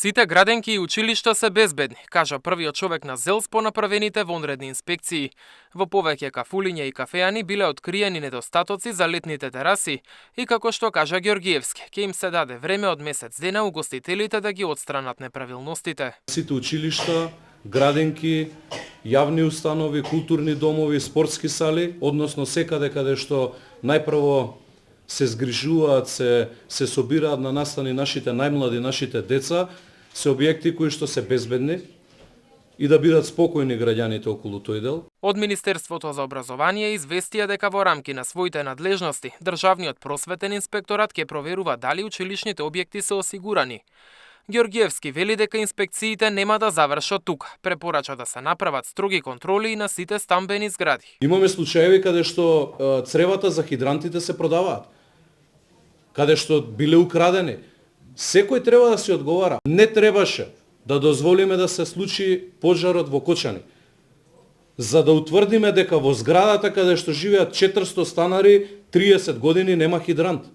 Сите граденки и училишта се безбедни, кажа првиот човек на ЗЕЛС по направените вонредни инспекции. Во повеќе кафулиња и кафеани биле откриени недостатоци за летните тераси и како што кажа Ѓоргиевски, ќе им се даде време од месец дена угостителите да ги отстранат неправилностите. Сите училишта, граденки, јавни установи, културни домови, спортски сали, односно секаде каде што најпрво се згрижуваат, се собираат на настани нашите најмлади, нашите деца, се објекти кои што се безбедни и да бидат спокојни граѓаните околу тој дел. Од Министерството за образование известија дека во рамки на своите надлежности Државниот просветен инспекторат ќе проверува дали училишните објекти се осигурани. Ѓоргиевски вели дека инспекциите нема да завршат тука. Препорача да се направат строги контроли и на сите стамбени згради. Имаме случаеви каде што цревата за хидрантите се продаваат, каде што биле украдени. Секој треба да се одговара. Не требаше да дозволиме да се случи пожарот во Кочани, за да утврдиме дека во зградата каде што живеат 400 станари 30 години нема хидрант.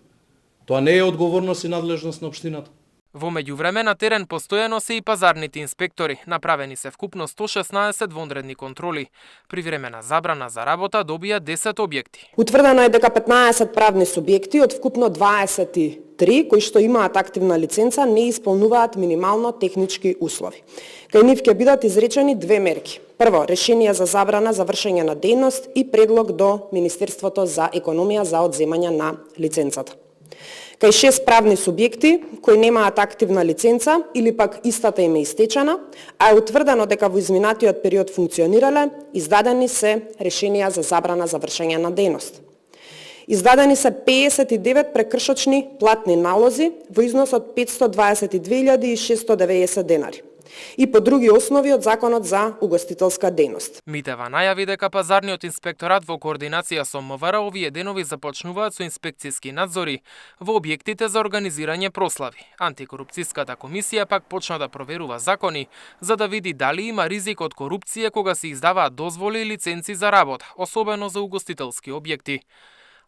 Тоа не е одговорност и надлежност на општината. Во меѓувреме на терен постојано се и пазарните инспектори. Направени се вкупно 116 вонредни контроли. Привремена забрана за работа добија 10 објекти. Утврдено е дека 15 правни субјекти од вкупно 23 кои што имаат активна лиценца не исполнуваат минимално технички услови. Кај нив ќе бидат изречени две мерки. Прво, решение за забрана за вршење на дејност и предлог до Министерството за економија за одземање на лиценцата. Кај 6 правни субјекти кои немаат активна лиценца или пак истата им е истечена, а е утврдено дека во изминатиот период функционирале, издадени се решенија за забрана за вршење на дејност. Издадени се 59 прекршочни платни налози во износ од 522.690 денари и по други основи од Законот за угостителска дејност. Митева најави дека пазарниот инспекторат во координација со МВР овие денови започнуваат со инспекцијски надзори во објектите за организирање прослави. Антикорупцијската комисија пак почна да проверува закони за да види дали има ризик од корупција кога се издаваат дозволи и лиценци за работа, особено за угостителски објекти.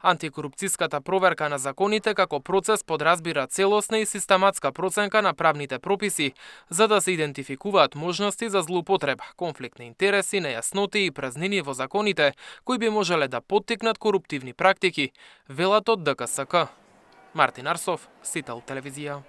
Антикорупцијската проверка на законите како процес подразбира целосна и систематска проценка на правните прописи за да се идентификуваат можности за злоупотреба, конфликт на интереси, нејасноти и празнини во законите кои би можеле да поттикнат коруптивни практики, велат од ДКСК. Мартин Арсов, Сител телевизија.